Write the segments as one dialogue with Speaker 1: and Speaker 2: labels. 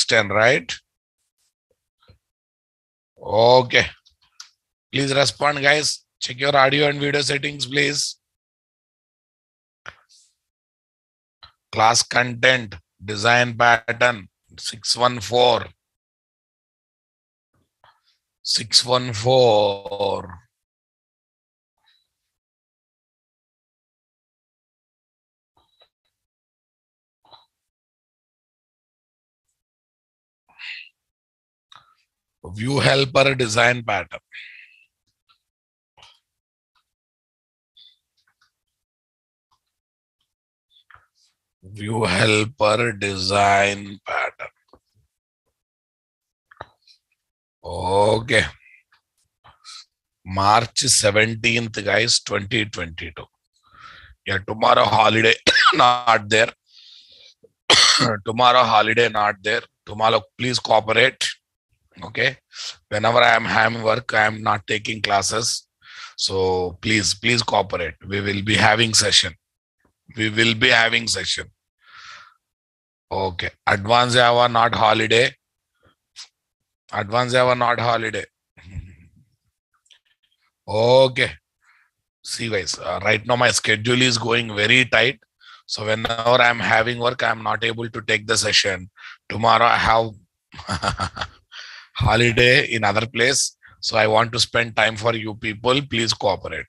Speaker 1: 610, right? Okay. Please respond, guys. Check your audio and video settings, please. Class content, design pattern, 614. 614. View helper design pattern. View helper design pattern. Okay. March 17th, guys, 2022. Yeah, tomorrow holiday not there. Tomorrow holiday not there. Tomorrow, please cooperate. Okay. Whenever I am having work, I am not taking classes. So please cooperate. We will be having session. Okay. Advanced Java not holiday. Okay. See, guys, right now my schedule is going very tight. So whenever I'm having work, I'm not able to take the session. Tomorrow I have holiday in other place. So I want to spend time for you people. Please cooperate.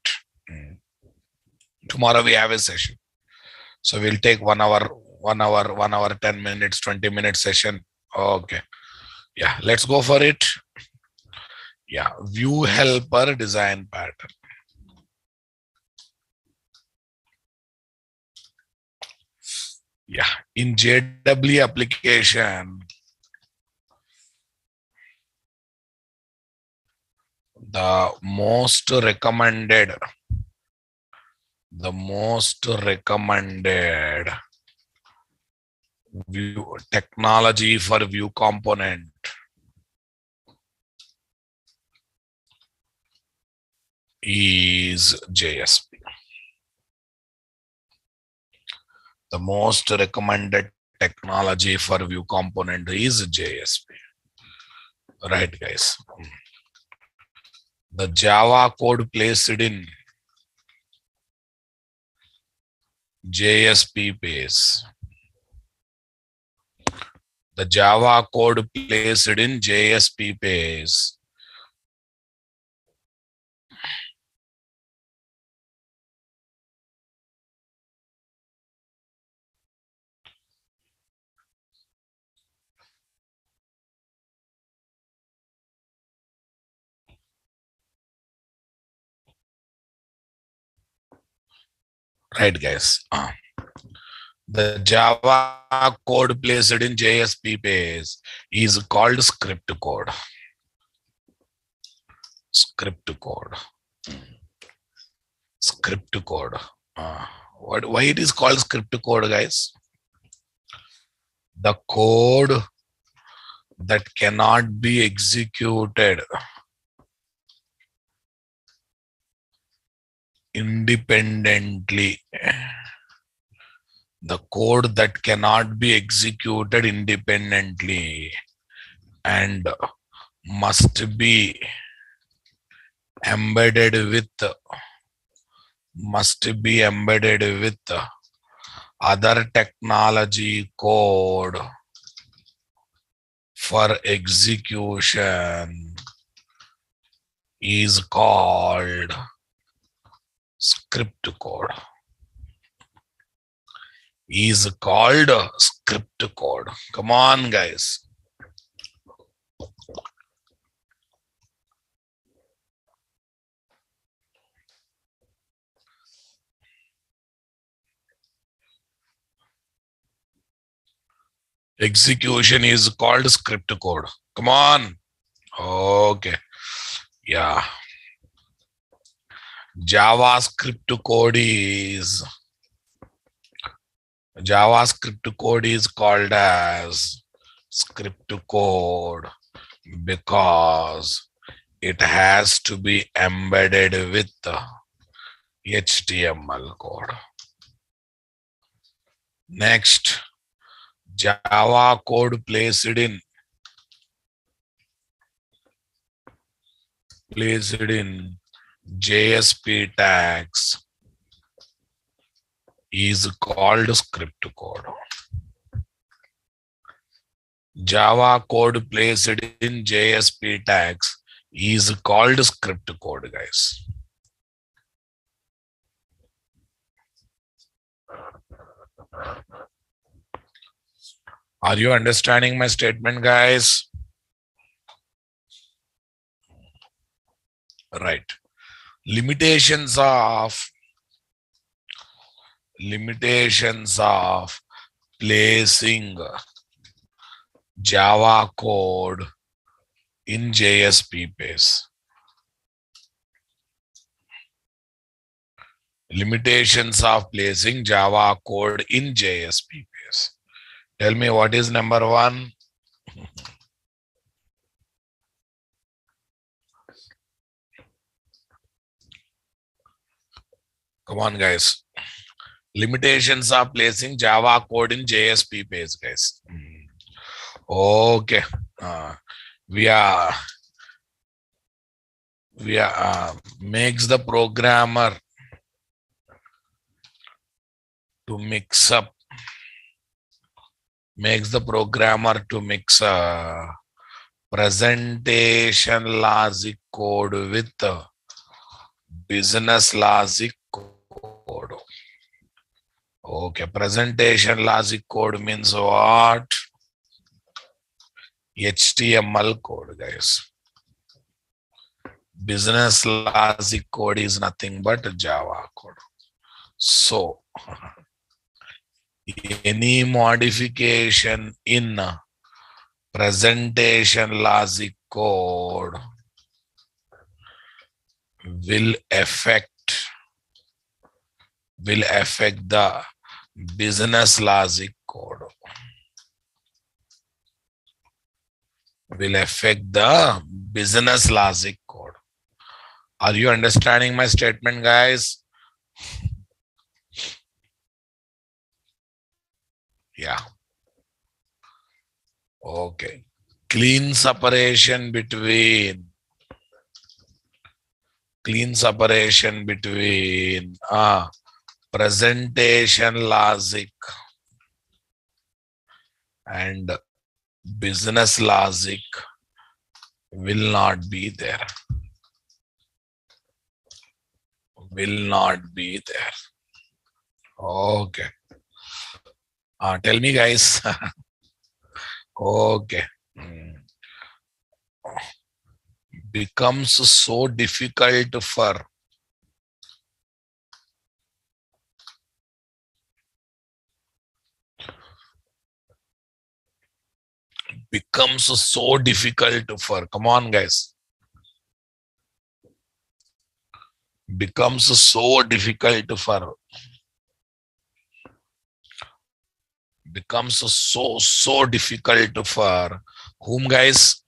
Speaker 1: Tomorrow we have a session. So we'll take 1 hour, 10 minutes, 20 minutes session. Okay. Yeah, let's go for it. Yeah, view helper design pattern. Yeah, in JW application, the most recommended view technology for view component is JSP. The most recommended technology for view component is JSP. Right, guys. The Java code placed in JSP base. The Java code placed in JSP base right, guys. The Java code placed in JSP base is called script code. Script code. Why it is called script code, guys? The code that cannot be executed independently. The code that cannot be executed independently and must be embedded with other technology code for execution is called script code. Come on, guys. Execution is called script code. Come on. Okay. Yeah. JavaScript code is called as script code because it has to be embedded with HTML code. Next, Java code placed in placed in JSP tags is called script code. Java code placed in JSP tags is called script code, guys. Are you understanding my statement, guys? Right. Limitations of placing Java code in JSP base. Limitations of placing Java code in JSP base. Tell me what is number one? Come on, guys. Limitations of placing Java code in JSP base, guys. Okay. We are makes the programmer to mix presentation logic code with business logic code. Okay, presentation logic code means what? HTML code, guys. Business logic code is nothing but Java code. So, any modification in presentation logic code will affect the business logic code. Will affect the business logic code. Are you understanding my statement, guys? Yeah. Okay. Clean separation between presentation logic and business logic will not be there. Okay. Tell me, guys. Okay. Becomes so difficult for come on, guys. Becomes so difficult for whom, guys?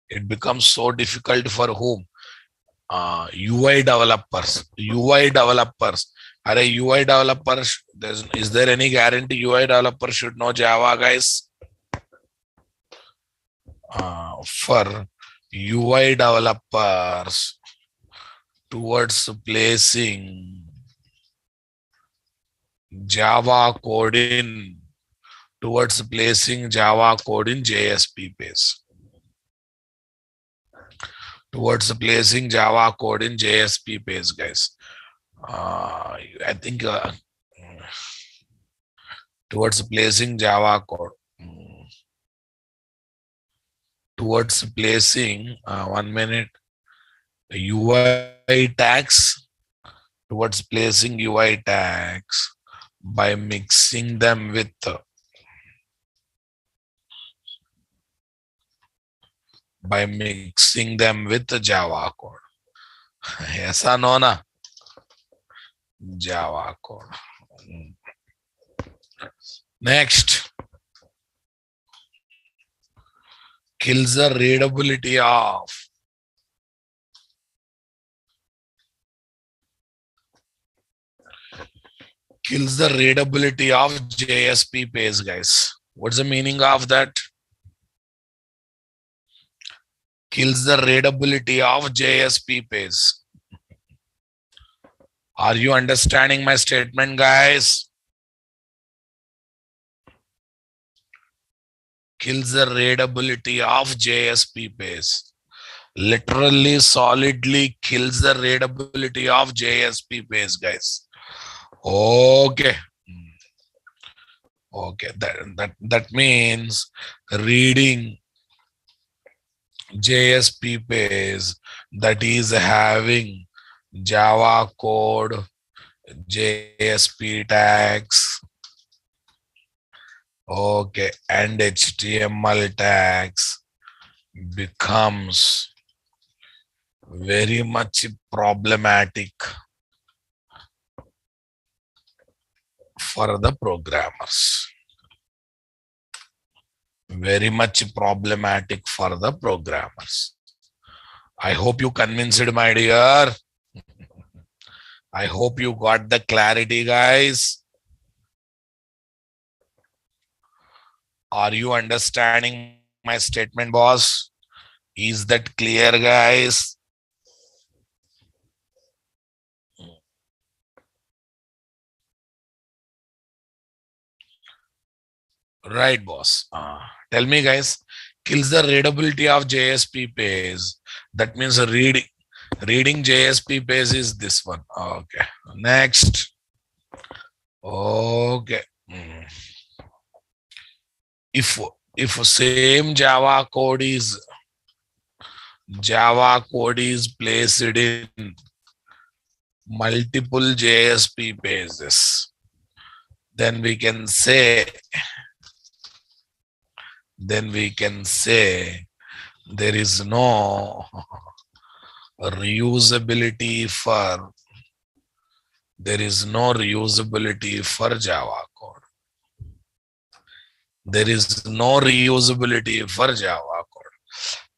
Speaker 1: It becomes so difficult for whom? UI developers. Are UI developers? Is there any guarantee UI developers should know Java, guys? For UI developers, towards placing Java code in JSP base. Towards placing Java code in JSP base, guys. I think towards placing Java code. Towards placing 1 minute UI tags. Towards placing UI tags by mixing them with the Java code. Yes or no, na? Java code. Next. Kills the readability of JSP page, guys. What's the meaning of that? kills the readability of JSP page. Are you understanding my statement, guys? Kills the readability of JSP page. Literally, solidly kills the readability of JSP page, guys. Okay. Okay, that means reading JSP page that is having Java code, JSP tags, okay, and HTML tags becomes very much problematic for the programmers. Very much problematic for the programmers. I hope you convinced, my dear. I hope you got the clarity, guys. Are you understanding my statement, boss? Is that clear, guys? Right, boss. Tell me, guys, kills the readability of JSP page. That means reading JSP page is this one. Okay. Next. Okay. If same Java code is placed in multiple JSP pages, then we can say there is no reusability for Java code. There is no reusability for Java code.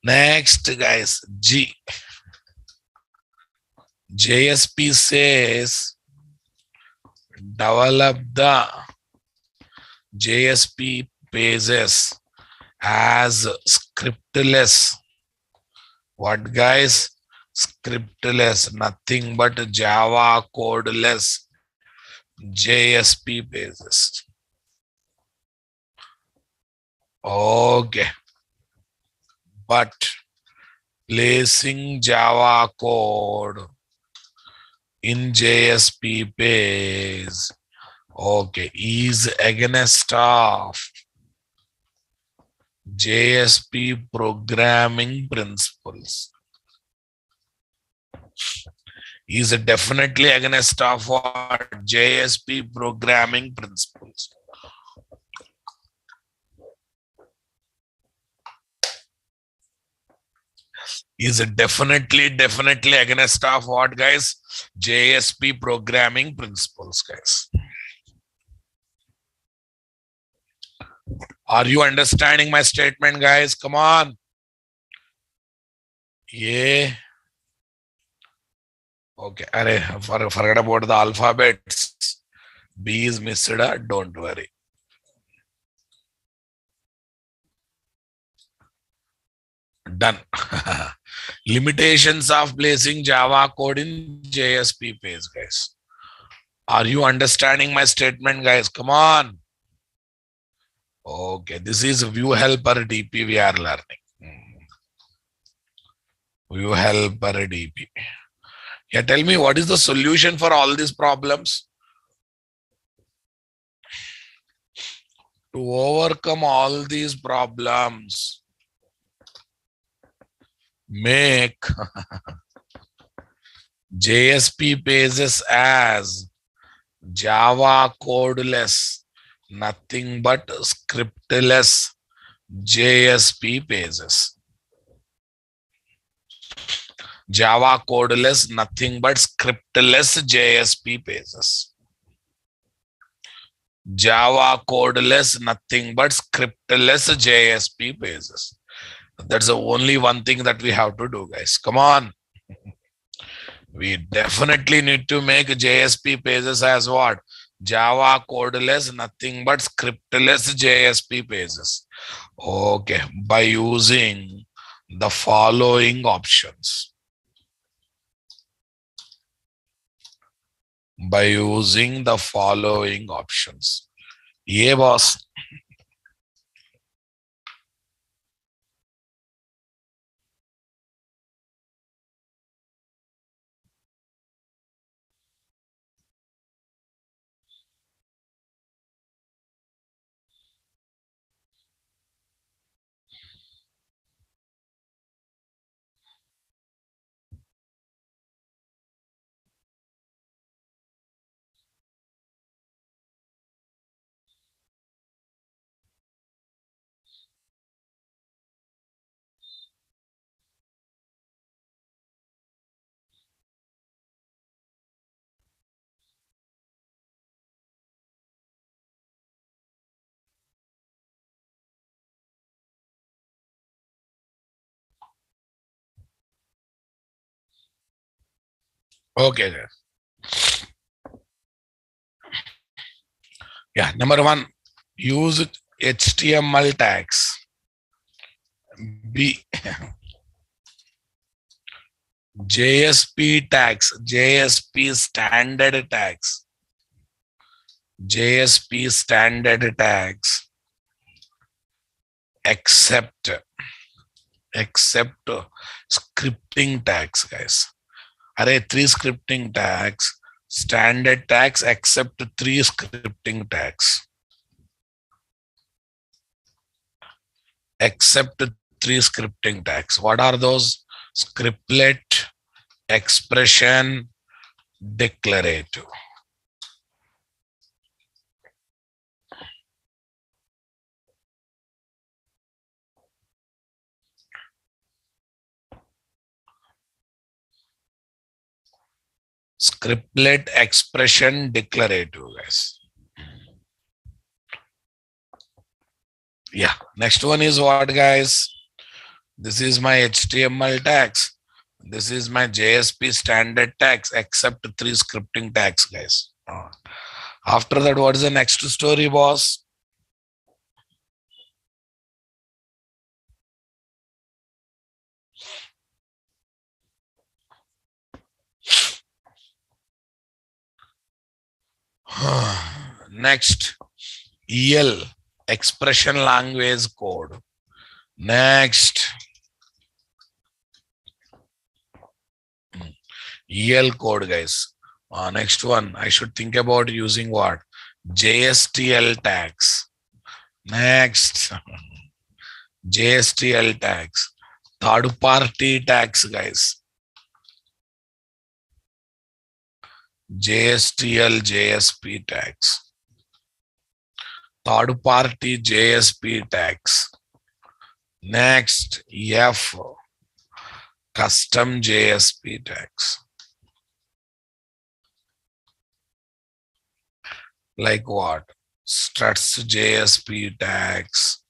Speaker 1: Next, guys, JSP says develop the JSP pages as scriptless. What, guys? Scriptless, nothing but Java codeless JSP pages. Okay. But placing Java code in JSP page, okay, is against of JSP programming principles. Is definitely against of what? JSP programming principles. Is definitely against of what, guys? JSP programming principles, guys. Are you understanding my statement, guys? Come on. Yeah. Okay. Forget about the alphabets. B is missed. Don't worry. Done. Limitations of placing Java code in JSP page, guys. Are you understanding my statement, guys? Come on. Okay, this is View Helper DP we are learning. View Helper DP. Yeah, tell me, what is the solution for all these problems? To overcome all these problems, make JSP pages as Java codeless, nothing but scriptless JSP pages. Java codeless, nothing but scriptless JSP pages. Java codeless, nothing but scriptless JSP pages. That's the only one thing that we have to do, guys. Come on. We definitely need to make JSP pages as what? Java codeless, nothing but scriptless JSP pages. Okay, by using the following options. By using the following options. Yeah, boss. Okay. Yeah. Number one, use HTML tags. B. JSP tags. JSP standard tags. JSP standard tags. Except scripting tags, guys. Array 3 scripting tags. Standard tags except 3 scripting tags. Except 3 scripting tags. What are those? Scriptlet, expression, declarative. Scriptlet, expression, declarative, guys. Yeah. Next one is what, guys? This is my HTML tags. This is my JSP standard tags, except 3 scripting tags, guys. After that, what is the next story, boss? Next, EL, expression language code. Next, EL code, guys. Next one, I should think about using what? JSTL tags. Next, JSTL tags. Third party tags, guys. JSTL, JSP tags. Third party JSP tags. Next, F, custom JSP tags. Like what? Struts JSP tags,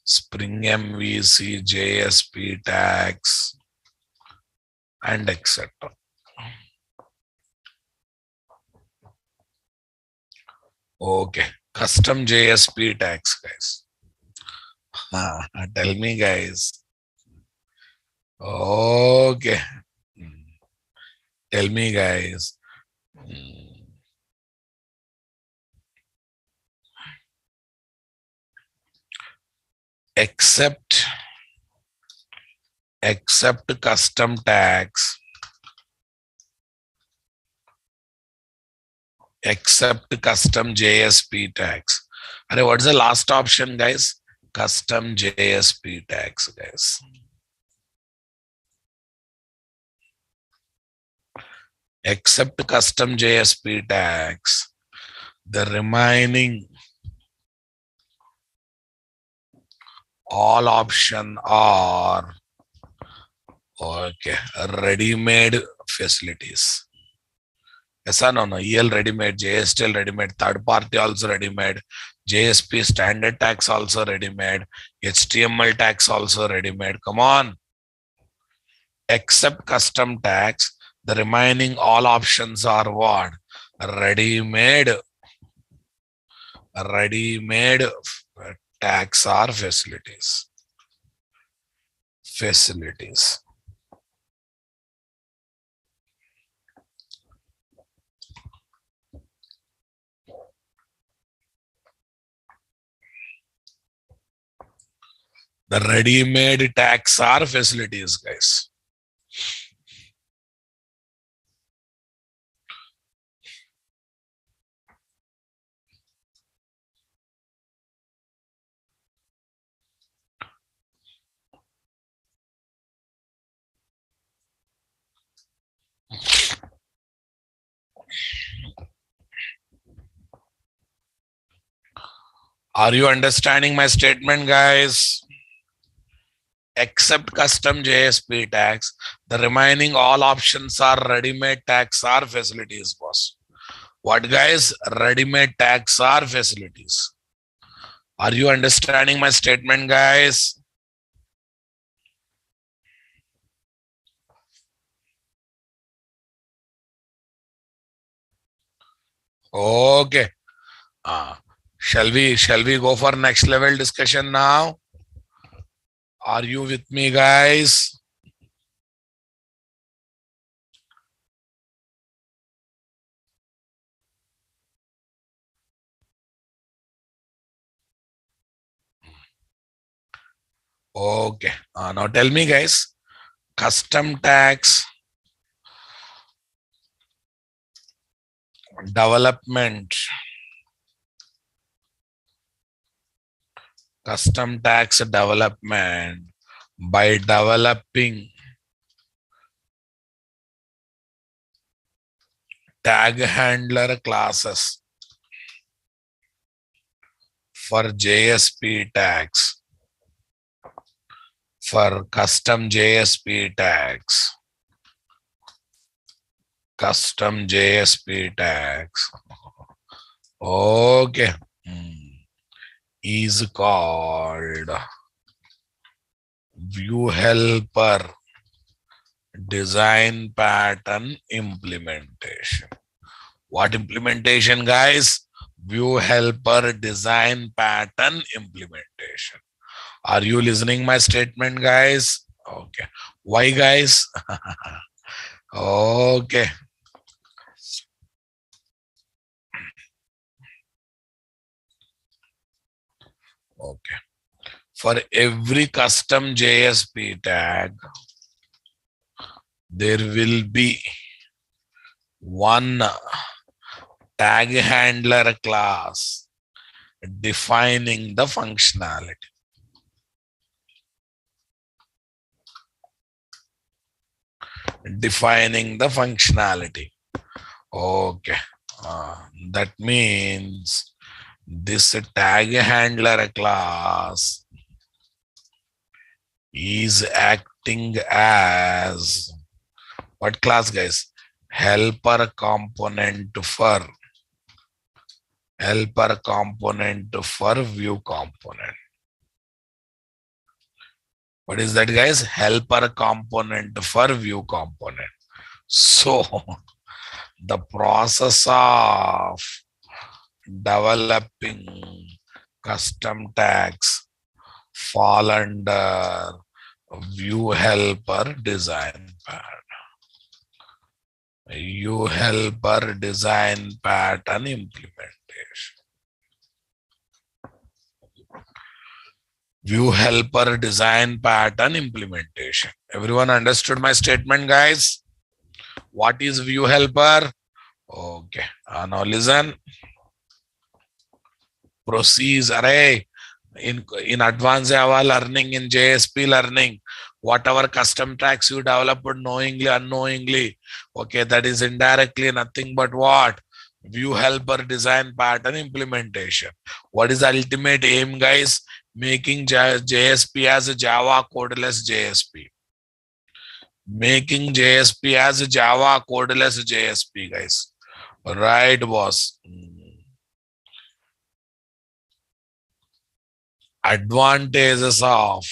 Speaker 1: Spring MVC JSP tags, and etc. Okay, custom JSP tags, guys. Tell me, guys. Okay. Tell me, guys. Except custom tags. Except custom JSP tags. And what's the last option, guys? Custom JSP tags, guys. Except custom JSP tags, the remaining all option are okay, ready-made facilities. Yes or no? EL ready-made, JSTL ready-made, third party also ready-made, JSP standard tags also ready-made, HTML tags also ready-made. Come on. Except custom tags, the remaining all options are what? Ready-made tags or facilities. facilities. The ready-made tags are facilities, guys. Are you understanding my statement, guys? Except custom JSP tags, the remaining all options are ready-made tags or facilities, boss. What, guys? Ready-made tags are facilities. Are you understanding my statement, guys? Okay. Shall we go for next level discussion now? Are you with me, guys? Okay. Now tell me, guys, custom tags development. Custom tags development by developing tag handler classes for JSP tags. For custom JSP tags. Custom JSP tags. Okay. Is called view helper design pattern implementation. What implementation, guys? View helper design pattern implementation. Are you listening my statement, guys? Okay. Why, guys? Okay. Okay. For every custom JSP tag, there will be one tag handler class defining the functionality. Defining the functionality. Okay. That means this tag handler class is acting as what class, guys? Helper component for view component. What is that, guys? Helper component for view component. So the process of developing custom tags fall under view helper design pattern. View helper design pattern implementation. View helper design pattern implementation. Everyone understood my statement, guys? What is view helper? Okay. Now listen. Proceeds. Array. In advanced Java learning, in JSP learning, whatever custom tags you developed knowingly, unknowingly, okay, that is indirectly nothing but what? View helper design pattern implementation. What is the ultimate aim, guys? Making JSP as a Java codeless JSP. Making JSP as a Java codeless JSP, guys. Right, boss. Advantages of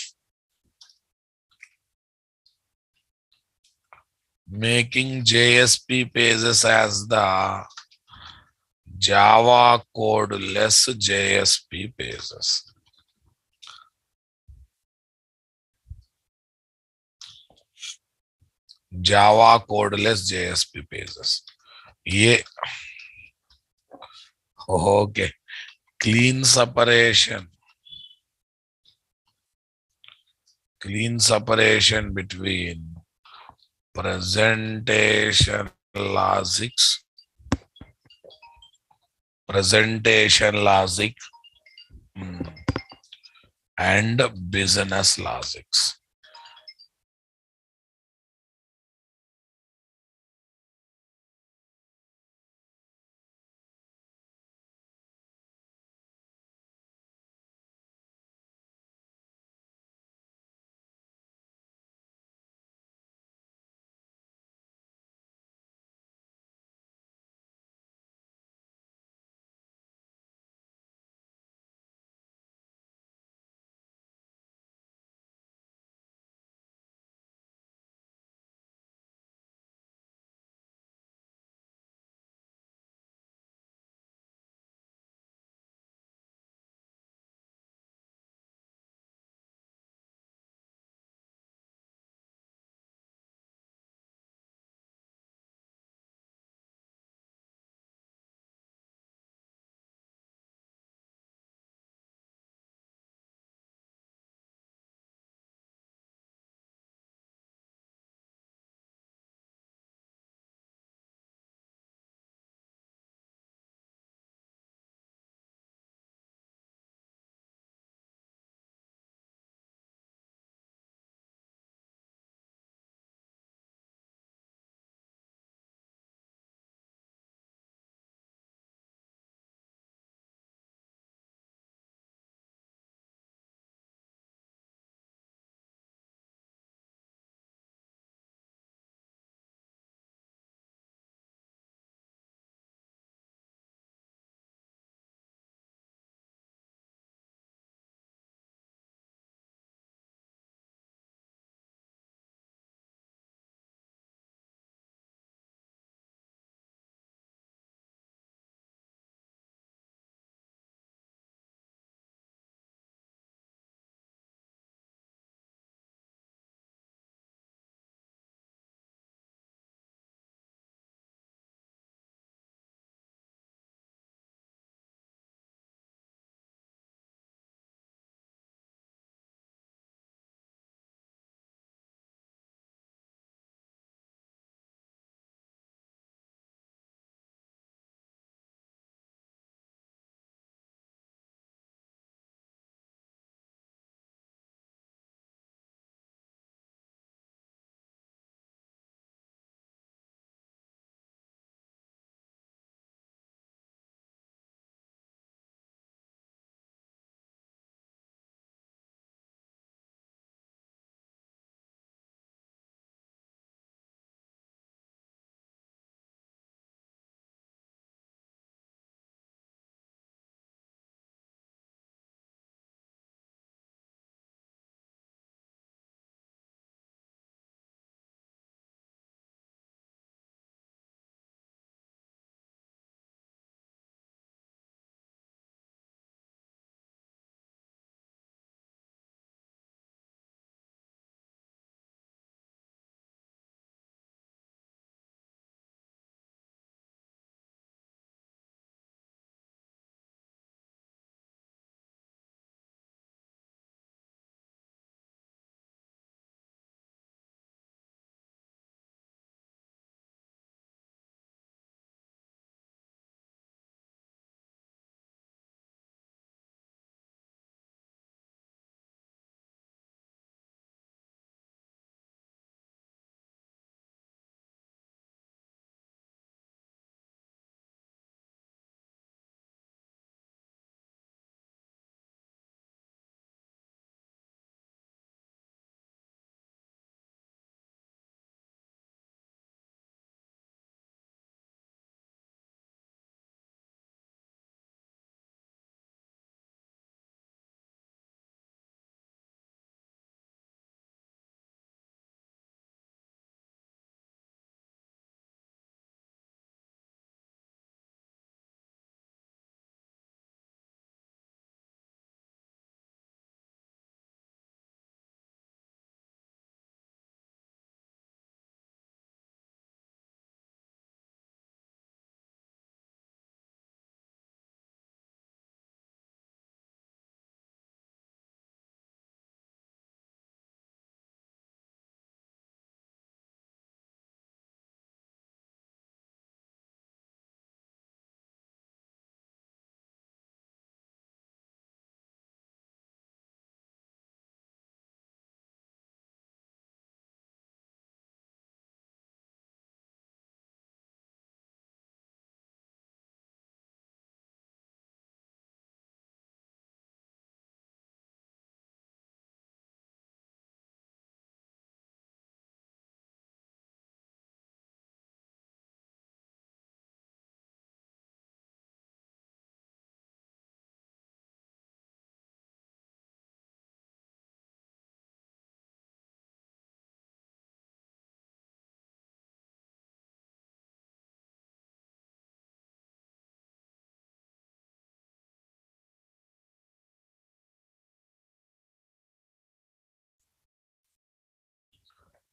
Speaker 1: making JSP pages as the Java codeless JSP pages. Java cordless JSP pages, ये okay. Clean separation, clean separation between presentation logics, presentation logic, and business logics.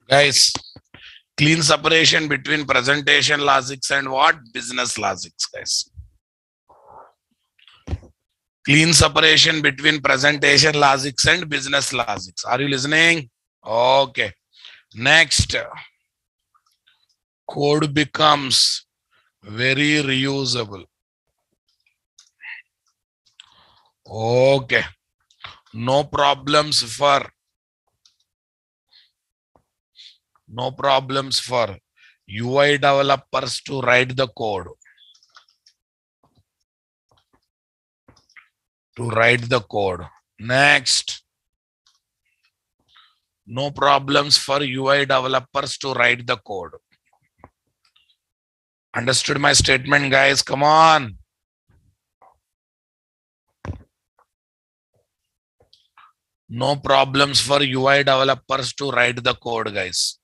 Speaker 1: Guys, clean separation between presentation logics and what? Business logics, guys. Clean separation between presentation logics and business logics. Are you listening? Okay. Next, code becomes very reusable. Okay. No problems for UI developers to write the code. Next, no problems for UI developers to write the code. Understood my statement, guys? Come on. No problems for UI developers to write the code, guys.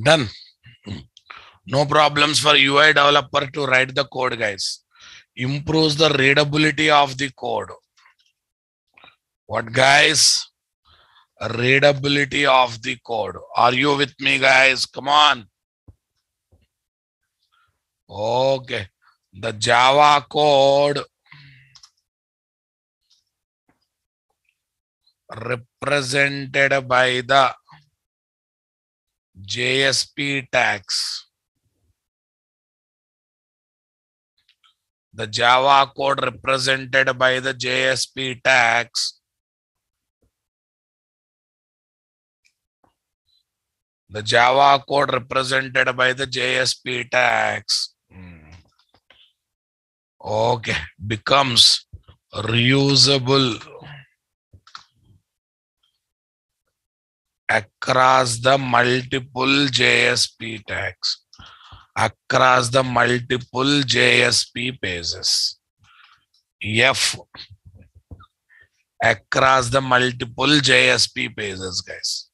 Speaker 1: Done. No problems for UI developer to write the code, guys. Improves the readability of the code. What, guys? Readability of the code. Are you with me, guys? Come on. Okay. The Java code represented by the JSP tags. The Java code represented by the JSP tags. The Java code represented by the JSP tags. Okay, becomes reusable across the multiple JSP tags. Across the multiple JSP pages. F. Across the multiple JSP pages, guys.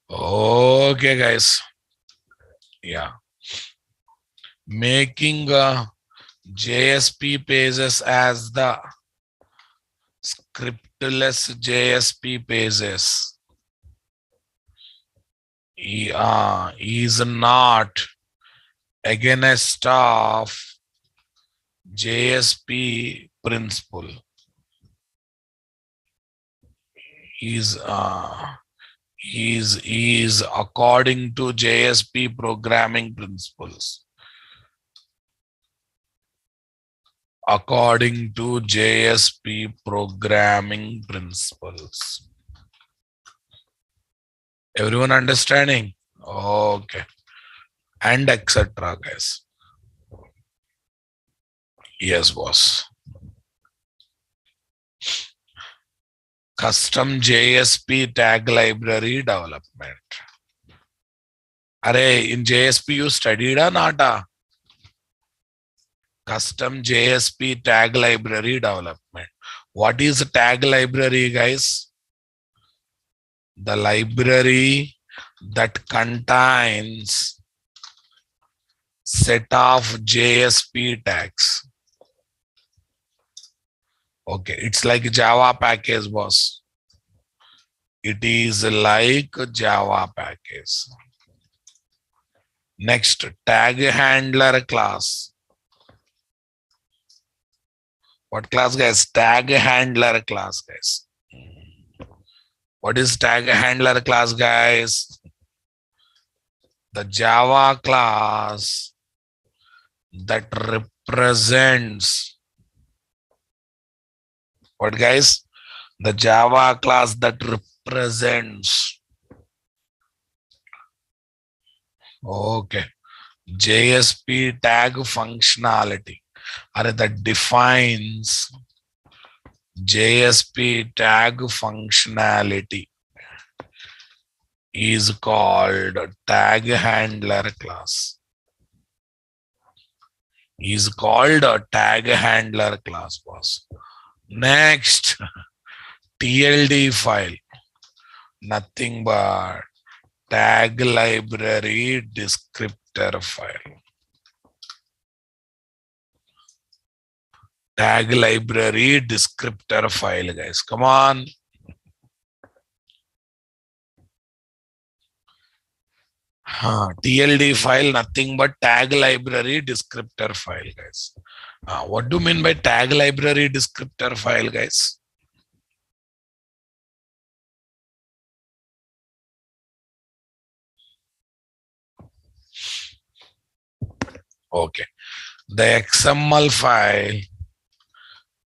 Speaker 1: Okay, guys. Yeah. Making JSP pages as the scriptless JSP pages is not against of JSP principle. Is according to JSP programming principles. According to JSP programming principles. Everyone understanding? Okay. And etc. guys. Yes, boss. Custom JSP tag library development. Array, in JSP you studied or not? Custom JSP tag library development. What is a tag library, guys? The library that contains set of JSP tags. Okay, it's like Java package, boss. It is like Java package. Next, tag handler class. What class, guys? Tag handler class, guys. What is tag handler class, guys? The Java class that represents what, guys? The Java class that represents, okay, JSP tag functionality, or that defines JSP tag functionality is called tag handler class. Is called a tag handler class, boss. Next, TLD file, nothing but tag library descriptor file. Tag library descriptor file, guys. Come on. TLD file, nothing but tag library descriptor file, guys. What do you mean by tag library descriptor file, guys? Okay. The XML file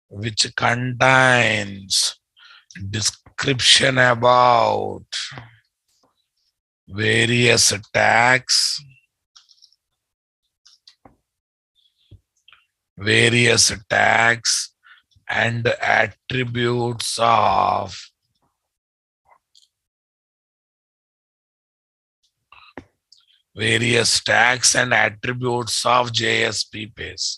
Speaker 1: which contains description about various tags, and attributes of JSP page.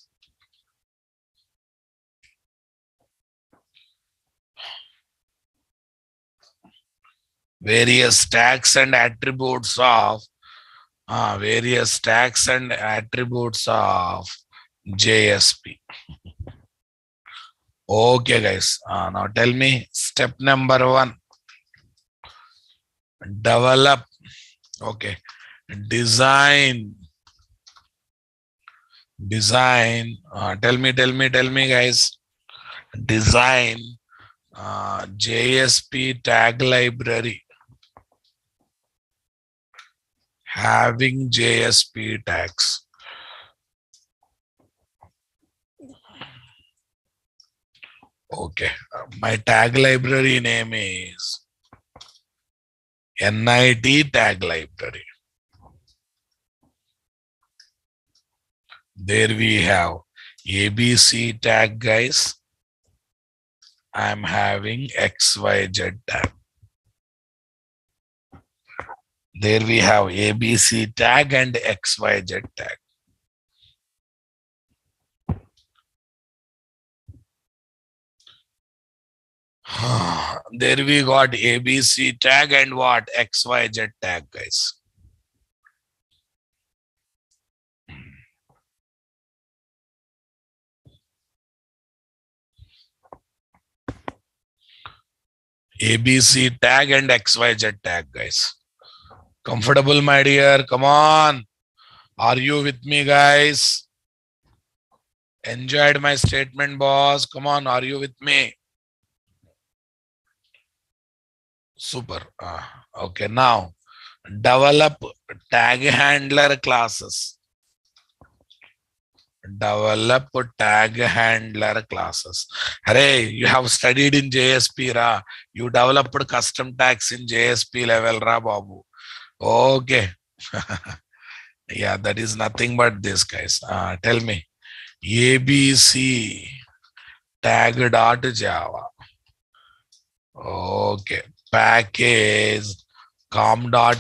Speaker 1: Various tags and attributes of JSP. Okay, guys. Now tell me step number 1. Develop. Okay. Design. Tell me, guys. Design JSP tag library having JSP tags. Okay, my tag library name is NIT tag library. There we have ABC tag, guys. I'm having XYZ tag. There we have ABC tag and XYZ tag. There we got ABC tag and what? XYZ tag, guys. ABC tag and XYZ tag, guys. Comfortable, my dear? Come on. Are you with me, guys? Enjoyed my statement, boss? Come on, are you with me? Super. Okay, now develop tag handler classes. Hooray, you have studied in JSP, ra. You developed custom tags in JSP level, ra, babu. Okay. Yeah, that is nothing but this, guys. Tell me. ABC tag.java. Okay. Package com.nt.tags.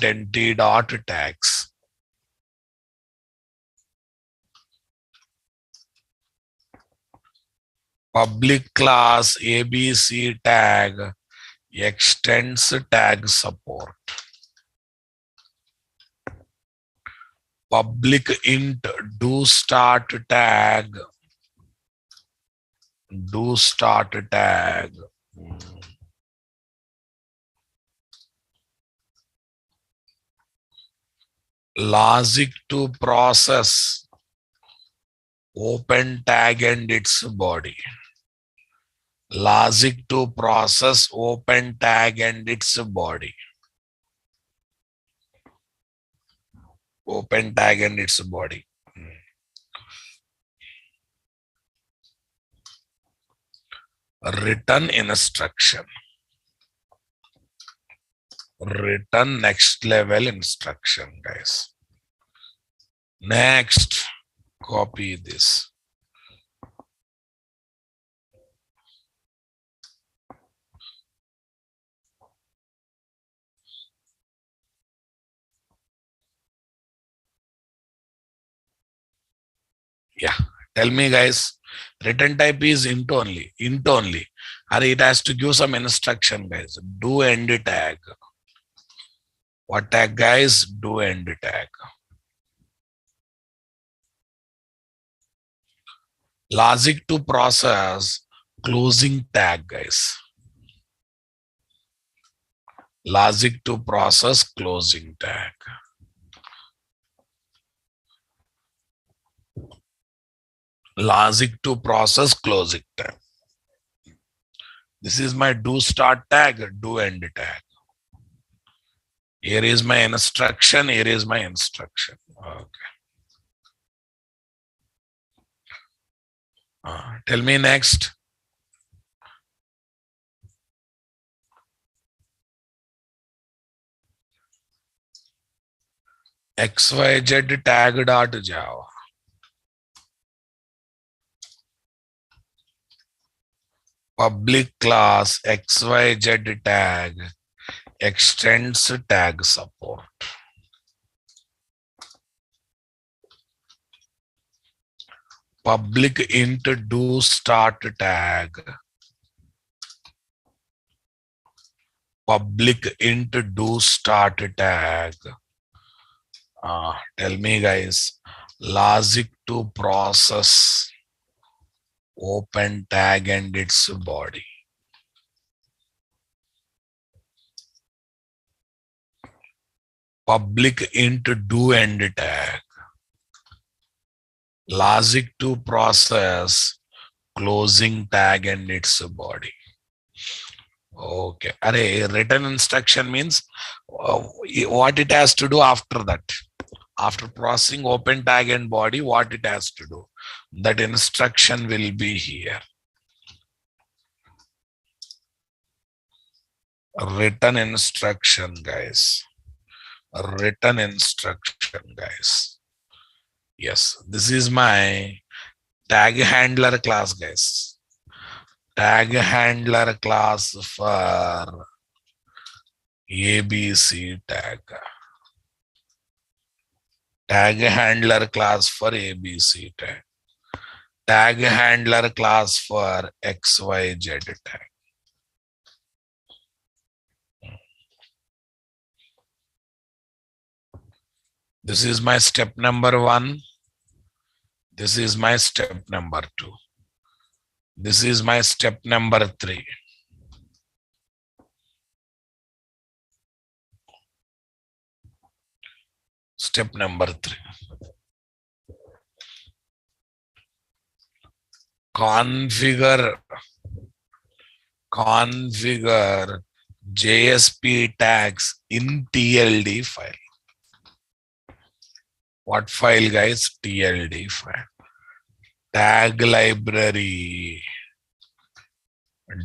Speaker 1: Public class ABC tag extends tag support. Public int do start tag. Logic to process open tag and its body. Logic to process open tag and its body. Open tag and its body. Written instruction. Written next level instruction, guys. Next, copy this. Yeah, tell me, guys. Written type is int only. Int only. Or it has to give some instruction, guys. Do end tag. What tag, guys? Do end tag. Logic to process closing tag, guys. Logic to process closing tag. Logic to process closing tag. This is my do start tag, do end tag. Here is my instruction. Here is my instruction. Okay. Tell me next. XYZ tag dot Java. Public class XYZ tag extends tag support. Public int do start tag. Public int do start tag. Tell me, guys. Logic to process open tag and its body. Public int do end tag. Logic to process closing tag and its body. Okay. Array, written instruction means what it has to do after that. After processing open tag and body, what it has to do. That instruction will be here. Written instruction, guys. Written instruction, guys. Yes, this is my tag handler class, guys. Tag handler class for ABC tag. Tag handler class for ABC tag. Tag handler class for XYZ tag. This is my step number 1. This is my step number 2. This is my step number 3. Step number 3. Configure JSP tags in TLD file. What file, guys? TLD file. Tag library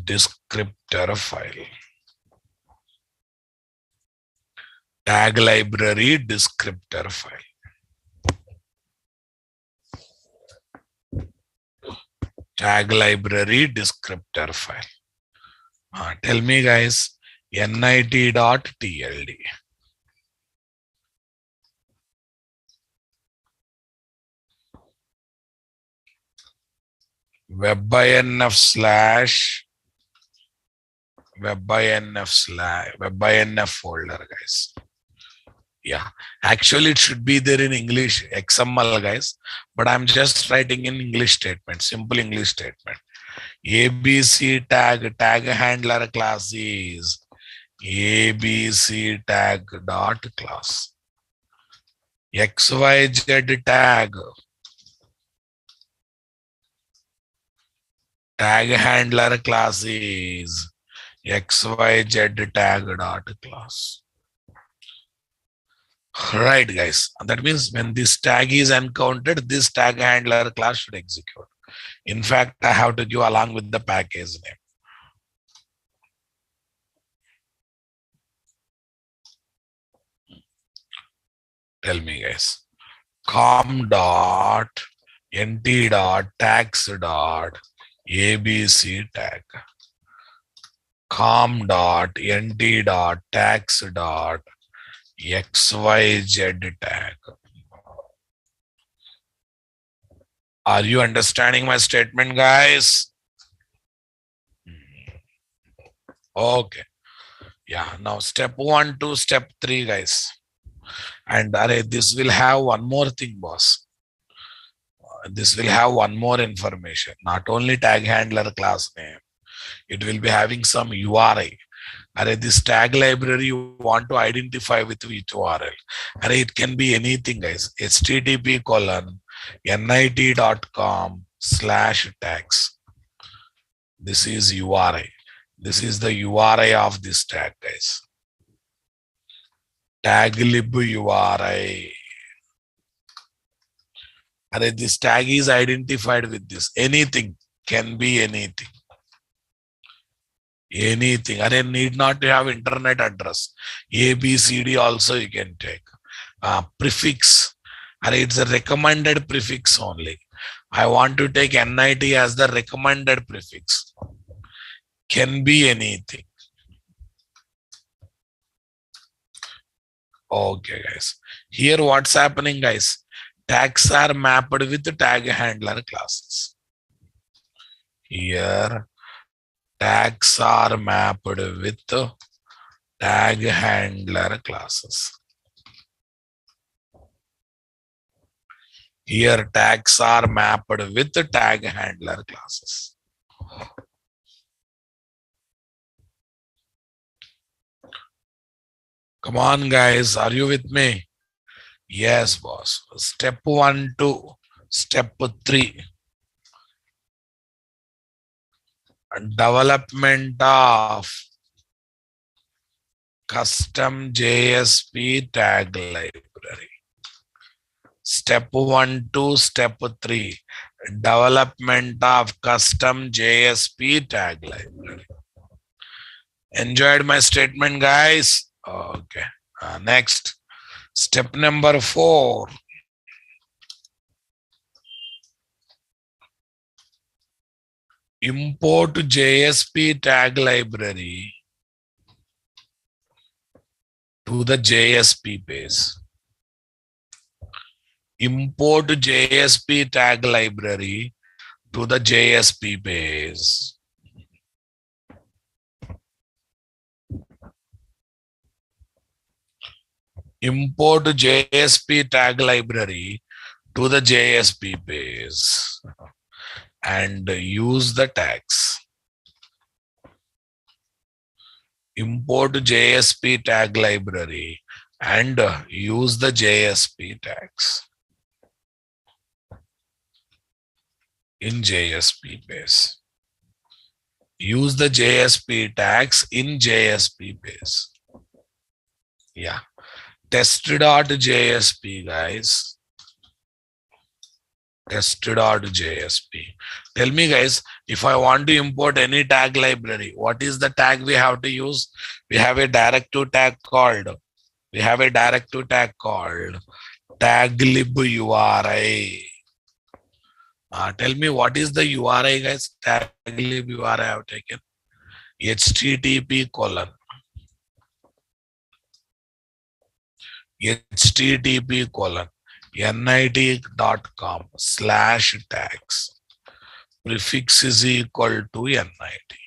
Speaker 1: descriptor file. Tag library descriptor file. Tag library descriptor file. Tell me, guys, nit.tld. WebINF folder, guys. Yeah, actually it should be there in English XML, guys, but I'm just writing in English statement, simple English statement. ABC tag handler class is ABC tag dot class. XYZ Tag handler class is XYZ tag dot class. Right, guys. That means when this tag is encountered, this tag handler class should execute. In fact, I have to give along with the package name. Tell me, guys. Com dot nt dot tags dot abc tag. Com dot nt dot tags dot xyz tag. Are you understanding my statement, guys? Okay. Yeah. Now step 1 to step 3, guys. And this will have one more thing, boss. This will have one more information. Not only tag handler class name, it will be having some URI. This tag library you want to identify with which URL. It can be anything, guys. http:/nit.com/tags. This is URI. This is the URI of this tag, guys. Taglib URI. This tag is identified with this. Anything can be anything. Anything. Need not to have internet address. ABCD also you can take. Prefix. It's a recommended prefix only. I want to take NIT as the recommended prefix. Can be anything. Okay, guys. Here what's happening, guys? Tags are mapped with tag handler classes. Here, tags are mapped with tag handler classes. Here, tags are mapped with tag handler classes. Come on, guys. Are you with me? Yes, boss. Step 1 to step 3. Development of custom JSP tag library. Step 1 to step 3. Development of custom JSP tag library. Enjoyed my statement, guys? Okay. Next. Step number 4. Import JSP tag library to the JSP page. Import JSP tag library to the JSP page. Import JSP tag library to the JSP page and use the tags. Import JSP tag library and use the JSP tags in JSP page. Use the JSP tags in JSP page. Yeah. Test.jsp, guys. Test.jsp. Tell me, guys, if I want to import any tag library, what is the tag we have to use? We have a directive tag called. Taglib URI. Tell me what is the URI, guys? Taglib URI I have taken. http:/nit.com/tags. Prefix is equal to NIT.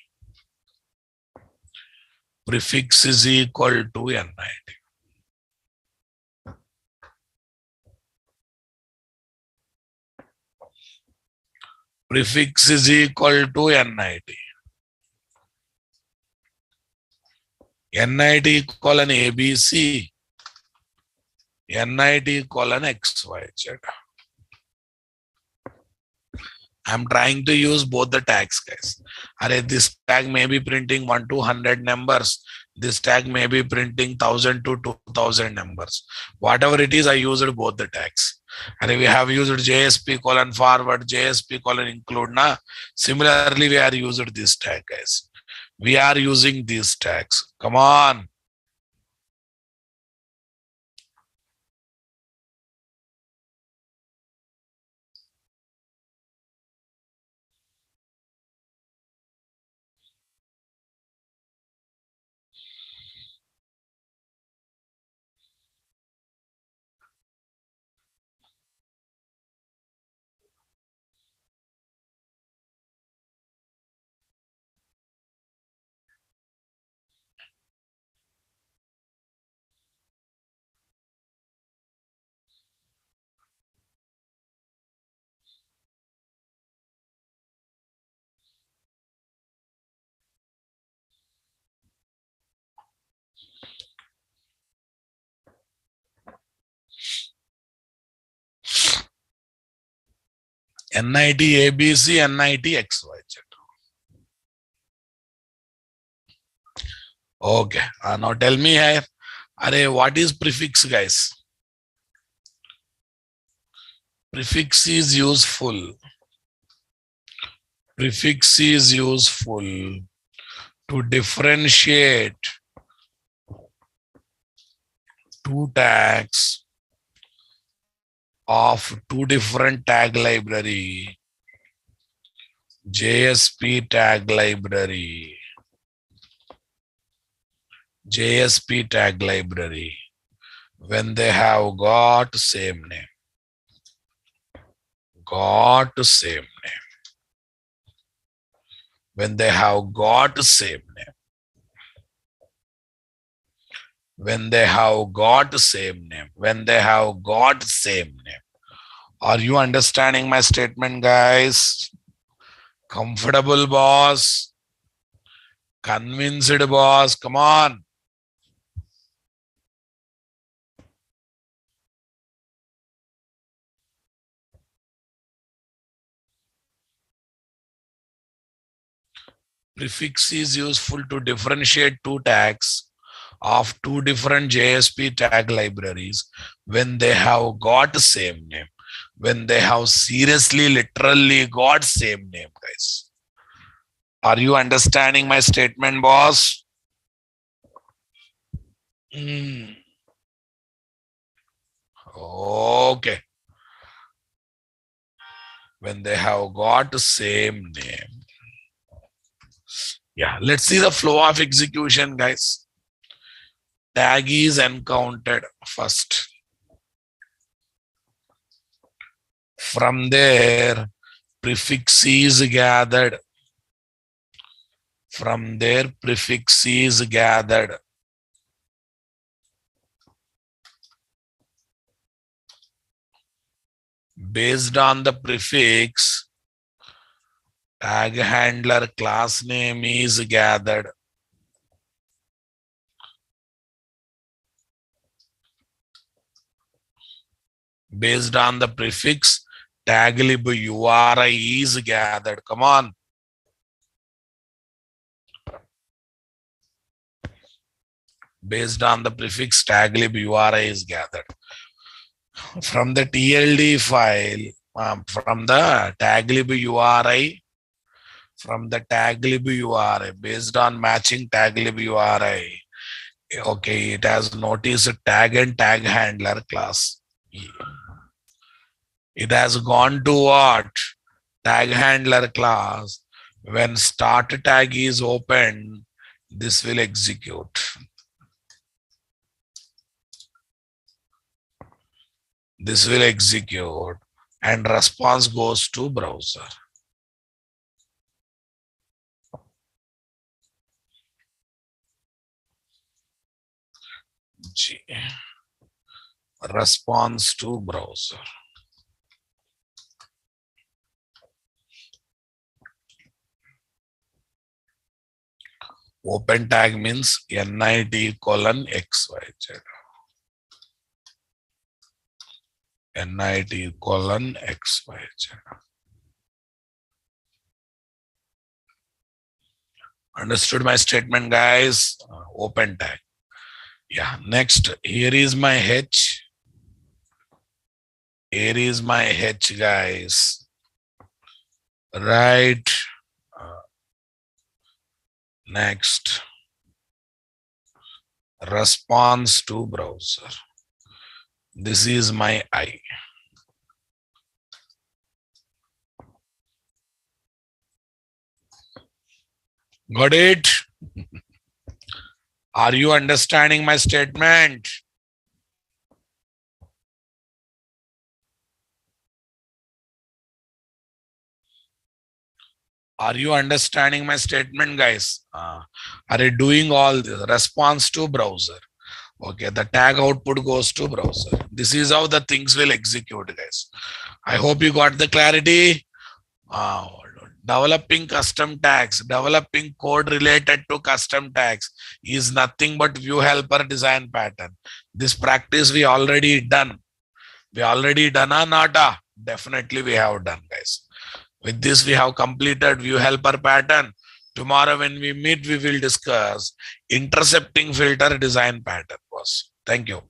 Speaker 1: Prefix is equal to NIT. Prefix is equal to NIT. NIT colon ABC. NIT colon XYZ. I'm trying to use both the tags, guys. This tag may be printing 1 to 100 numbers. This tag may be printing 1000 to 2000 numbers. Whatever it is, I used both the tags. We have used JSP colon forward, JSP colon include. Na? Similarly, we are used this tag, guys. We are using these tags. Come on. NIT ABC, NIT XYZ. Okay. Now tell me here. What is prefix, guys? Prefix is useful. Prefix is useful to differentiate two tags of two different tag library. JSP tag library. JSP tag library when they have got same name. Got same name. When they have got same name. When they have got same name. When they have got same name. Are you understanding my statement, guys? Comfortable, boss? Convinced, boss? Come on. Prefix is useful to differentiate two tags of two different JSP tag libraries when they have got same name. When they have seriously, literally got same name, guys. Are you understanding my statement, boss? Okay. When they have got same name. Yeah, let's see the flow of execution, guys. Tag is encountered first. From there, prefix is gathered. From there, prefix is gathered. Based on the prefix, tag handler class name is gathered. Based on the prefix, taglib URI is gathered. Come on. Based on the prefix, taglib URI is gathered. From the TLD file, from the taglib URI, based on matching taglib URI, okay, it has noticed tag and tag handler class. It has gone to what? Tag handler class. When start tag is open, this will execute. This will execute and response goes to browser. G. Response to browser. Open tag means NIT colon XYZ. NIT colon XYZ. Understood my statement, guys? Open tag. Yeah. Next, here is my H. Here is my H, guys. Right. Next, response to browser. This is my I. Got it? Are you understanding my statement? Are you understanding my statement, guys? Are you doing all this? Response to browser. Okay, the tag output goes to browser. This is how the things will execute, guys. I hope you got the clarity. Developing custom tags, developing code related to custom tags is nothing but view helper design pattern. This practice we already done. We already done or not? Definitely we have done, guys. With this, we have completed view helper pattern. Tomorrow when we meet, we will discuss intercepting filter design pattern. Thank you.